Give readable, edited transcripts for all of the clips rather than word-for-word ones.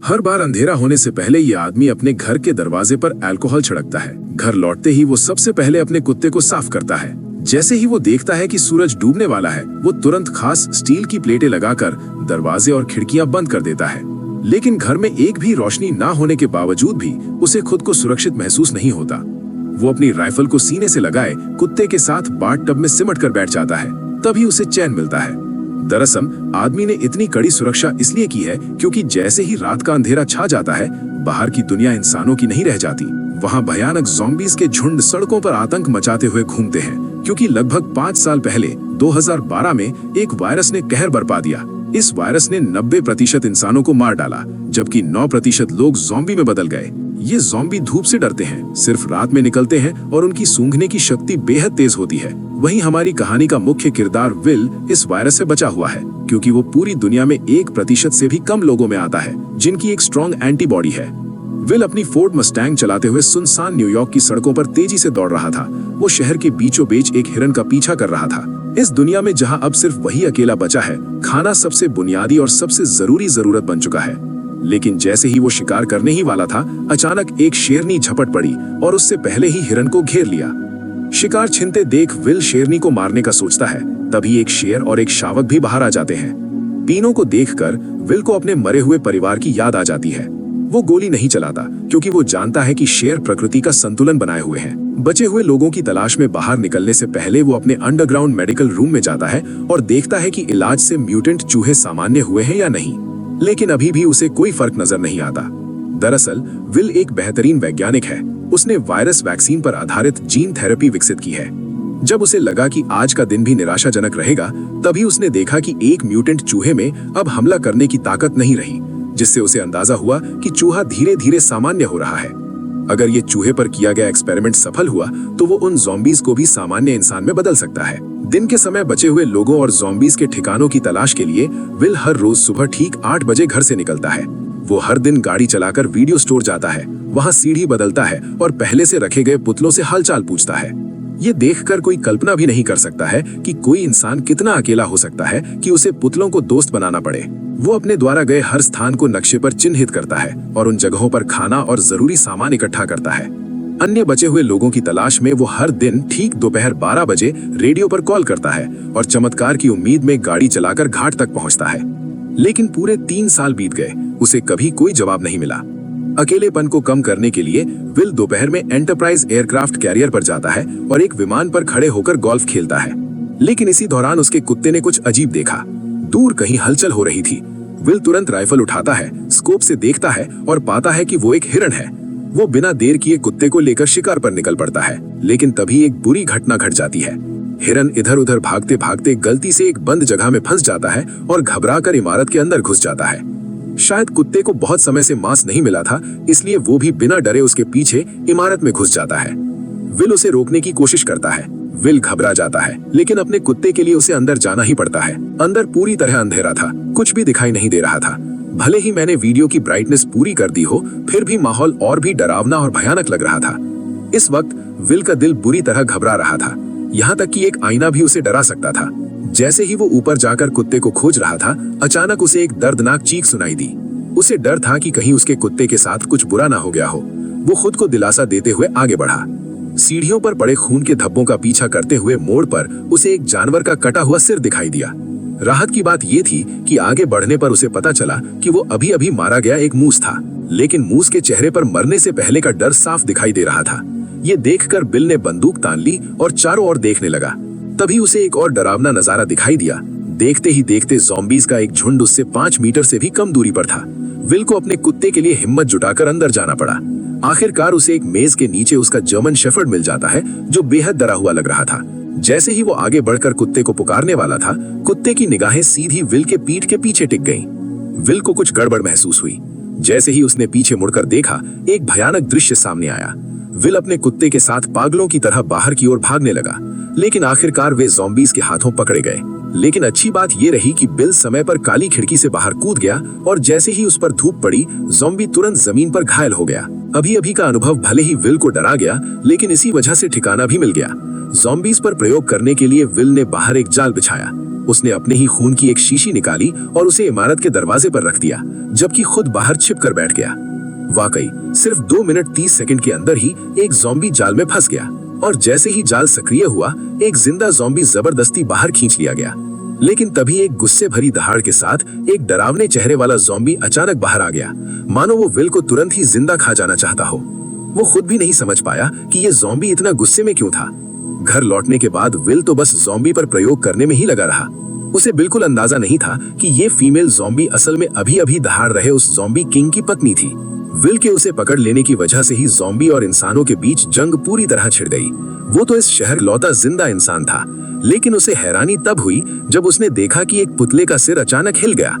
हर बार अंधेरा होने से पहले ये आदमी अपने घर के दरवाजे पर अल्कोहल छिड़कता है। घर लौटते ही वो सबसे पहले अपने कुत्ते को साफ करता है। जैसे ही वो देखता है कि सूरज डूबने वाला है, वो तुरंत खास स्टील की प्लेटें लगाकर दरवाजे और खिड़कियां बंद कर देता है। लेकिन घर में एक भी रोशनी ना होने के बावजूद भी उसे खुद को सुरक्षित महसूस नहीं होता। वो अपनी राइफल को सीने से लगाए कुत्ते के साथ बाथ टब में सिमट कर बैठ जाता है, तभी उसे चैन मिलता है। दरअसल आदमी ने इतनी कड़ी सुरक्षा इसलिए की है क्योंकि जैसे ही रात का अंधेरा छा जाता है, बाहर की दुनिया इंसानों की नहीं रह जाती। वहाँ भयानक ज़ॉम्बीज़ के झुंड सड़कों पर आतंक मचाते हुए घूमते हैं, क्योंकि लगभग 5 साल पहले 2012 में एक वायरस ने कहर बरपा दिया। इस वायरस ने 90% इंसानों को मार डाला, जबकि 9% लोग ज़ॉम्बी में बदल गए। ये ज़ॉम्बी धूप से डरते हैं, सिर्फ रात में निकलते हैं और उनकी सूंघने की शक्ति बेहद तेज होती है। वहीं हमारी कहानी का मुख्य किरदार विल इस वायरस से बचा हुआ है, क्योंकि वो पूरी दुनिया में 1% से भी कम लोगों में आता है जिनकी एक स्ट्रॉन्ग एंटीबॉडी है। विल अपनी फोर्ड मस्टैंग चलाते हुए सुनसान न्यूयॉर्क की सड़कों पर तेजी से दौड़ रहा था। वो शहर के बीचों बीच एक हिरन का पीछा कर रहा था। इस दुनिया में जहां अब सिर्फ वही अकेला बचा है, खाना सबसे बुनियादी और सबसे जरूरी जरूरत बन चुका है। लेकिन जैसे ही वो शिकार करने ही वाला था, अचानक एक शेरनी झपट पड़ी और उससे पहले ही हिरन को घेर लिया। शिकार छिनते देख विल शेरनी को मारने का सोचता है, तभी एक शेर और एक शावक भी बाहर आ जाते हैं। तीनों को देखकर विल को अपने मरे हुए परिवार की याद आ जाती है। वो गोली नहीं चलाता, क्योंकि वो जानता है कि शेर प्रकृति का संतुलन बनाए हुए हैं। बचे हुए लोगों की तलाश में बाहर निकलने से पहले वो अपने अंडरग्राउंड मेडिकल रूम में जाता है और देखता है कि इलाज से म्यूटेंट चूहे सामान्य हुए हैं या नहीं। लेकिन अभी भी उसे कोई फर्क नजर नहीं आता। दरअसल विल एक बेहतरीन वैज्ञानिक है। उसने वायरस वैक्सीन पर आधारित जीन थेरेपी विकसित की है। जब उसे लगा कि आज का दिन भी निराशाजनक रहेगा, तभी उसने देखा कि एक म्यूटेंट चूहे में अब हमला करने की ताकत नहीं रही, जिससे उसे अंदाजा हुआ कि चूहा धीरे धीरे सामान्य हो रहा है। अगर ये चूहे पर किया गया एक्सपेरिमेंट सफल हुआ तो वो उन ज़ॉम्बीज़ को भी सामान्य इंसान में बदल सकता है। दिन के समय बचे हुए लोगों और ज़ॉम्बीज़ के ठिकानों की तलाश के लिए विल हर रोज सुबह ठीक 8 बजे घर से निकलता है। वो हर दिन गाड़ी चलाकर वीडियो स्टोर जाता है, वहाँ सीढ़ी बदलता है और पहले से रखे गए पुतलों से हालचाल पूछता है। ये देखकर कोई कल्पना भी नहीं कर सकता है कि कोई इंसान कितना अकेला हो सकता है कि उसे पुतलों को दोस्त बनाना पड़े। वो अपने द्वारा गए हर स्थान को नक्शे पर चिन्हित करता है और उन जगहों पर खाना और जरूरी सामान इकट्ठा करता है। अन्य बचे हुए लोगों की तलाश में वो हर दिन ठीक दोपहर 12 बजे रेडियो पर कॉल करता है और चमत्कार की उम्मीद में गाड़ी चलाकर घाट तक पहुंचता है। लेकिन पूरे 3 साल बीत गए, उसे कभी कोई जवाब नहीं मिला। अकेलेपन को कम करने के लिए विल दोपहर में एंटरप्राइज एयरक्राफ्ट कैरियर पर जाता है और एक विमान पर खड़े होकर गोल्फ खेलता है। लेकिन इसी दौरान उसके कुत्ते ने कुछ अजीब देखा। दूर कहीं हलचल हो रही थी। विल तुरंत राइफल उठाता है, स्कोप से देखता है और पाता है कि वो एक हिरन है। वो बिना देर किए कुत्ते को लेकर शिकार पर निकल पड़ता है, लेकिन तभी एक बुरी घटना घट जाती है। हिरन इधर उधर भागते भागते गलती से एक बंद जगह में फंस जाता है और घबराकर इमारत के अंदर घुस जाता है। शायद कुत्ते को बहुत समय से मांस नहीं मिला था, इसलिए वो भी बिना डरे उसके पीछे इमारत में घुस जाता है। विल उसे रोकने की कोशिश करता है। विल घबरा जाता है, लेकिन अपने कुत्ते के लिए उसे अंदर जाना ही पड़ता है। अंदर पूरी तरह अंधेरा था, कुछ भी दिखाई नहीं दे रहा था। भले ही मैंने वीडियो की ब्राइटनेस पूरी कर दी हो, फिर भी माहौल और भी डरावना और भयानक लग रहा था। इस वक्त विल का दिल बुरी तरह घबरा रहा था, यहाँ तक कि एक आईना भी उसे डरा सकता था। जैसे ही वो ऊपर जाकर कुत्ते को खोज रहा था, अचानक उसे एक दर्दनाक चीख सुनाई दी। उसे डर था कि कहीं उसके कुत्ते के साथ कुछ बुरा ना हो गया हो। वो खुद को दिलासा देते हुए आगे बढ़ा। सीढ़ियों पर पड़े खून के धब्बों का पीछा करते हुए मोड़ पर उसे एक जानवर का कटा हुआ सिर दिखाई दिया। राहत की बात ये थी कि आगे बढ़ने पर उसे पता चला कि वो अभी अभी मारा गया एक मूस था, लेकिन मूस के चेहरे पर मरने से पहले का डर साफ दिखाई दे रहा था। ये देखकर बिल ने बंदूक तान ली और चारों ओर देखने लगा। तभी उसे एक और डरावना नजारा दिखाई दिया। देखते ही देखते ज़ॉम्बीज़ का एक झुंड उससे 5 मीटर से भी कम दूरी पर था। विल को अपने कुत्ते के लिए हिम्मत जुटाकर अंदर जाना पड़ा। आखिरकार उसे एक मेज के नीचे उसका जर्मन शेफर्ड मिल जाता है, जो बेहद डरा हुआ लग रहा था। जैसे ही वो आगे बढ़कर कुत्ते को पुकारने वाला था, कुत्ते की निगाहें सीधी विल के पीठ के पीछे टिक गईं। विल को कुछ गड़बड़ महसूस हुई। जैसे ही उसने पीछे मुड़कर देखा, एक भयानक दृश्य सामने आया। विल अपने कुत्ते के साथ पागलों की तरह बाहर की ओर भागने लगा, लेकिन आखिरकार वे ज़ॉम्बीज़ के हाथों पकड़े गए। लेकिन अच्छी बात यह रही कि बिल समय पर काली खिड़की से बाहर कूद गया और जैसे ही उस पर धूप पड़ी, ज़ॉम्बी तुरंत जमीन पर घायल हो गया। अभी अभी का अनुभव भले ही विल को डरा गया, लेकिन इसी वजह से ठिकाना भी मिल गया। ज़ॉम्बीज़ पर प्रयोग करने के लिए विल ने बाहर एक जाल बिछाया। उसने अपने ही खून की एक शीशी निकाली और उसे इमारत के दरवाजे पर रख दिया, जबकि खुद बाहर छिपकर बैठ गया। वाकई सिर्फ 2 मिनट 30 सेकंड के अंदर ही एक ज़ॉम्बी जाल में फंस गया, और जैसे ही जाल सक्रिय हुआ, एक जिंदा ज़ॉम्बी जबरदस्ती बाहर खींच लिया गया। लेकिन तभी एक गुस्से भरी दहाड़ के साथ एक डरावने चेहरे वाला ज़ॉम्बी अचानक बाहर आ गया, मानो वो विल को तुरंत ही जिंदा खा जाना चाहता हो। वो खुद भी नहीं समझ पाया कि ये ज़ॉम्बी इतना गुस्से में क्यों था। घर लौटने के बाद विल तो बस ज़ॉम्बी पर प्रयोग करने में ही लगा रहा। उसे बिल्कुल अंदाजा नहीं था कि ये फीमेल ज़ॉम्बी असल में अभी दहाड़ रहे उस ज़ॉम्बी किंग की पत्नी थी। विल के उसे पकड़ लेने की वजह से ही ज़ॉम्बी और इंसानों के बीच जंग पूरी तरह छिड़ गई। वो तो इस शहर लौटा जिंदा इंसान था, लेकिन उसे हैरानी तब हुई जब उसने देखा कि एक पुतले का सिर अचानक हिल गया।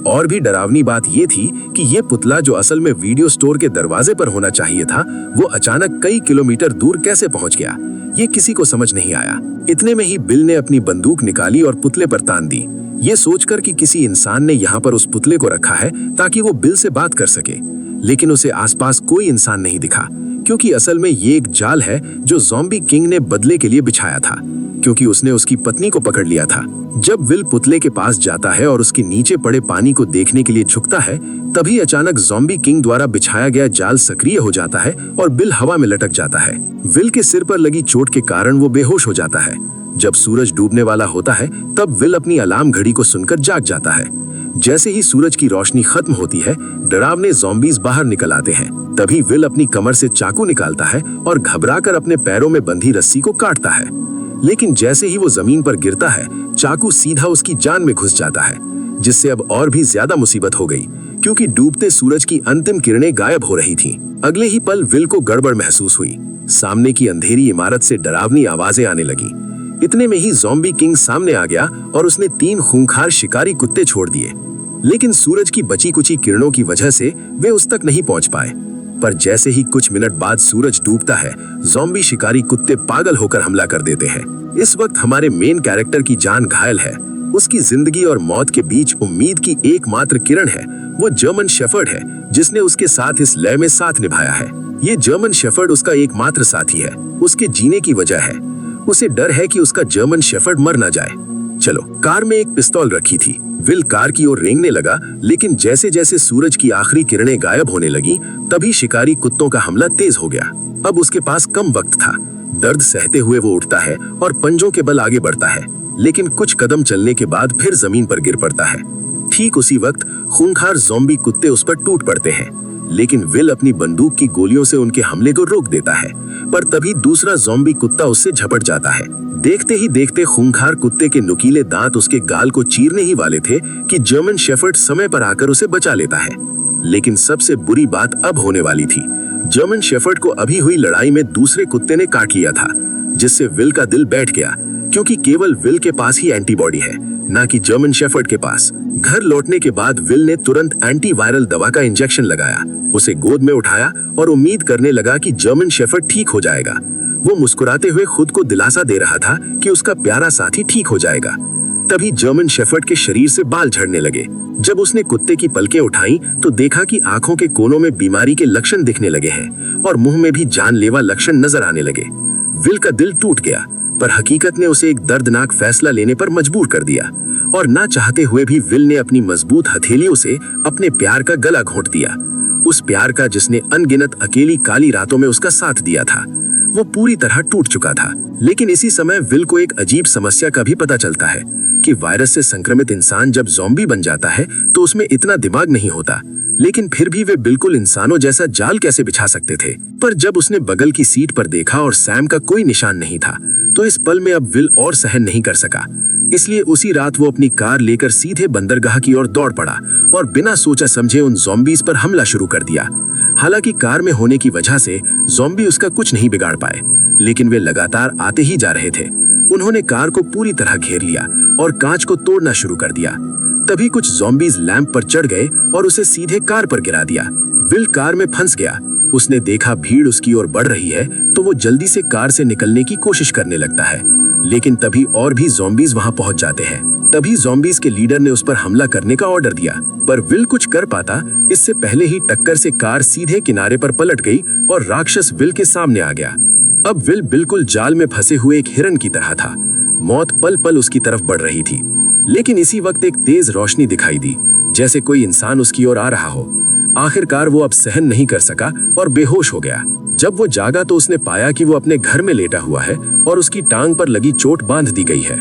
और भी डरावनी बात ये थी कि ये पुतला, जो असल में वीडियो स्टोर के दरवाजे पर होना चाहिए था, वो अचानक कई किलोमीटर दूर कैसे पहुंच गया, ये किसी को समझ नहीं आया। इतने में ही बिल ने अपनी बंदूक निकाली और पुतले पर तान दी, ये सोचकर कि किसी इंसान ने यहाँ पर उस पुतले को रखा है ताकि वो बिल से बात कर सके। लेकिन उसे आसपास कोई इंसान नहीं दिखा, क्योंकि असल में ये एक जाल है जो ज़ॉम्बी किंग ने बदले के लिए बिछाया था, क्योंकि उसने उसकी पत्नी को पकड़ लिया था। जब विल पुतले के पास जाता है और उसके नीचे पड़े पानी को देखने के लिए झुकता है, तभी अचानक ज़ॉम्बी किंग द्वारा बिछाया गया जाल सक्रिय हो जाता है और बिल हवा में लटक जाता है। विल के सिर पर लगी चोट के कारण वो बेहोश हो जाता है। जब सूरज डूबने वाला होता है, तब विल अपनी अलार्म घड़ी को सुनकर जाग जाता है। जैसे ही सूरज की रोशनी खत्म होती है, डरावने ज़ॉम्बीज बाहर निकल आते हैं। तभी विल अपनी कमर से चाकू निकालता है और घबराकर अपने पैरों में बंधी रस्सी को काटता है। लेकिन जैसे ही वो जमीन पर गिरता है, चाकू सीधा उसकी जान में घुस जाता है, जिससे अब और भी ज्यादा मुसीबत हो गई, क्योंकि डूबते सूरज की अंतिम किरणें गायब हो रही थीं। अगले ही पल विल को गड़बड़ महसूस हुई। सामने की अंधेरी इमारत से डरावनी आवाजें आने लगी। इतने में ही ज़ॉम्बी किंग सामने आ गया और उसने 3 खूंखार शिकारी कुत्ते छोड़ दिए। लेकिन सूरज की बची कुची किरणों की वजह से वे उस तक नहीं पहुंच पाए। पर जैसे ही कुछ मिनट बाद सूरज डूबता है, ज़ॉम्बी शिकारी कुत्ते पागल होकर हमला कर देते हैं। इस वक्त हमारे मेन कैरेक्टर की जान घायल है। उसकी जिंदगी और मौत के बीच उम्मीद की एकमात्र किरण है। वो जर्मन शेफर्ड है, जिसने उसके साथ इस लय में साथ निभाया है। ये जर्मन शेफर्ड उसका एकमात्र साथी है, उसके जीने की वजह है। उसे डर है कि उसका जर्मन शेफर्ड मर न जाए। चलो, कार में एक पिस्तौल रखी थी। विल कार की ओर रेंगने लगा, लेकिन जैसे जैसे सूरज की आखिरी किरणें गायब होने लगी, तभी शिकारी कुत्तों का हमला तेज हो गया। अब उसके पास कम वक्त था। दर्द सहते हुए वो उठता है और पंजों के बल आगे बढ़ता है, लेकिन कुछ कदम चलने के बाद फिर जमीन पर गिर पड़ता है। ठीक उसी वक्त खूंखार ज़ॉम्बी कुत्ते उस पर टूट पड़ते हैं, लेकिन विल अपनी बंदूक की गोलियों से उनके हमले को रोक देता है। पर तभी दूसरा ज़ॉम्बी कुत्ता उससे झपट जाता है। देखते ही देखते खूंखार कुत्ते के नुकीले दांत उसके गाल को चीरने ही वाले थे कि जर्मन शेफर्ड समय पर आकर उसे बचा लेता है। लेकिन सबसे बुरी बात अब होने वाली थी। जर्मन शेफर्ड को अभी हुई लड़ाई में दूसरे कुत्ते ने काट लिया था, जिससे विल का दिल बैठ गया, क्योंकि केवल विल के पास ही एंटीबॉडी है, ना कि जर्मन शेफर्ड के पास। घर लौटने के बाद विल ने तुरंत एंटीवायरल दवा का इंजेक्शन लगाया, उसे गोद में उठाया और उम्मीद करने लगा कि जर्मन शेफर्ड ठीक हो जाएगा। वो मुस्कुराते हुए खुद को दिलासा दे रहा था कि उसका प्यारा साथी ठीक हो जाएगा। तभी जर्मन शेफर्ड के शरीर से बाल झड़ने लगे। जब उसने कुत्ते की पलकें उठाई तो देखा कि आंखों के कोनों में बीमारी के लक्षण दिखने लगे हैं और मुंह में भी जानलेवा लक्षण नजर आने लगे। विल का दिल टूट गया, पर हकीकत ने उसे एक दर्दनाक फैसला लेने पर मजबूर कर दिया, और ना चाहते हुए भी विल ने अपनी मजबूत हथेलियों से अपने प्यार का गला घोंट दिया। उस प्यार का जिसने अनगिनत अकेली काली रातों में उसका साथ दिया था। वो पूरी तरह टूट चुका था। लेकिन इसी समय विल को एक अजीब समस्या का भी पता चलता है कि वायरस से संक्रमित इंसान जब ज़ॉम्बी बन जाता है तो उसमें इतना दिमाग नहीं होता, लेकिन फिर भी वे बिल्कुल इंसानों जैसा जाल कैसे बिछा सकते थे। पर जब उसने बगल की सीट पर देखा और सैम का कोई निशान नहीं था, तो इस पल में अब विल और सहन नहीं कर सका। इसलिए उसी रात वो अपनी कार लेकर सीधे बंदरगाह की ओर दौड़ पड़ा और बिना सोचा समझे उन ज़ॉम्बीज पर हमला शुरू कर दिया। हालांकि कार में होने की वजह से ज़ॉम्बी उसका कुछ नहीं बिगाड़ पाए, लेकिन वे लगातार आते ही जा रहे थे। उन्होंने कार को पूरी तरह घेर लिया और कांच को तोड़ना शुरू कर दिया। तभी कुछ ज़ॉम्बीज लैंप पर चढ़ गए और उसे सीधे कार पर गिरा दिया। विल कार में फंस गया। उसने देखा भीड़ उसकी ओर बढ़ रही है, तो वो जल्दी से कार से निकलने की कोशिश करने लगता है, लेकिन तभी और भी ज़ॉम्बीज वहां पहुंच जाते हैं। तभी ज़ॉम्बीज के लीडर ने उस पर हमला करने का ऑर्डर दिया, पर विल कुछ कर पाता इससे पहले ही टक्कर से कार सीधे किनारे पर पलट गई और राक्षस विल के सामने आ गया। अब विल बिल्कुल जाल में फंसे हुए एक हिरन की तरह था। मौत पल पल उसकी तरफ बढ़ रही थी। लेकिन इसी वक्त एक तेज रोशनी दिखाई दी, जैसे कोई इंसान उसकी ओर आ रहा हो। आखिरकार वो अब सहन नहीं कर सका और बेहोश हो गया। जब वो जागा तो उसने पाया कि वो अपने घर में लेटा हुआ है और उसकी टांग पर लगी चोट बांध दी गई है।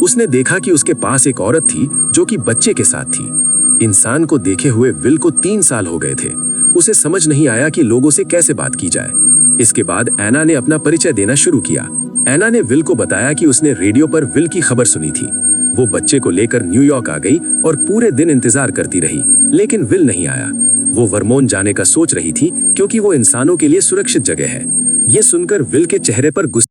उसने देखा कि उसके पास एक औरत थी जो कि बच्चे के साथ थी। इंसान को देखे हुए विल को 3 साल हो गए थे। उसे समझ नहीं आया कि लोगों से कैसे बात की जाए। इसके बाद एना ने अपना परिचय देना शुरू किया। एना ने विल को बताया कि उसने रेडियो पर विल की खबर सुनी थी। वो बच्चे को लेकर न्यूयॉर्क आ गई और पूरे दिन इंतजार करती रही, लेकिन विल नहीं आया। वो वर्मोंट जाने का सोच रही थी क्योंकि वो इंसानों के लिए सुरक्षित जगह है। ये सुनकर विल के चेहरे पर गुस्सा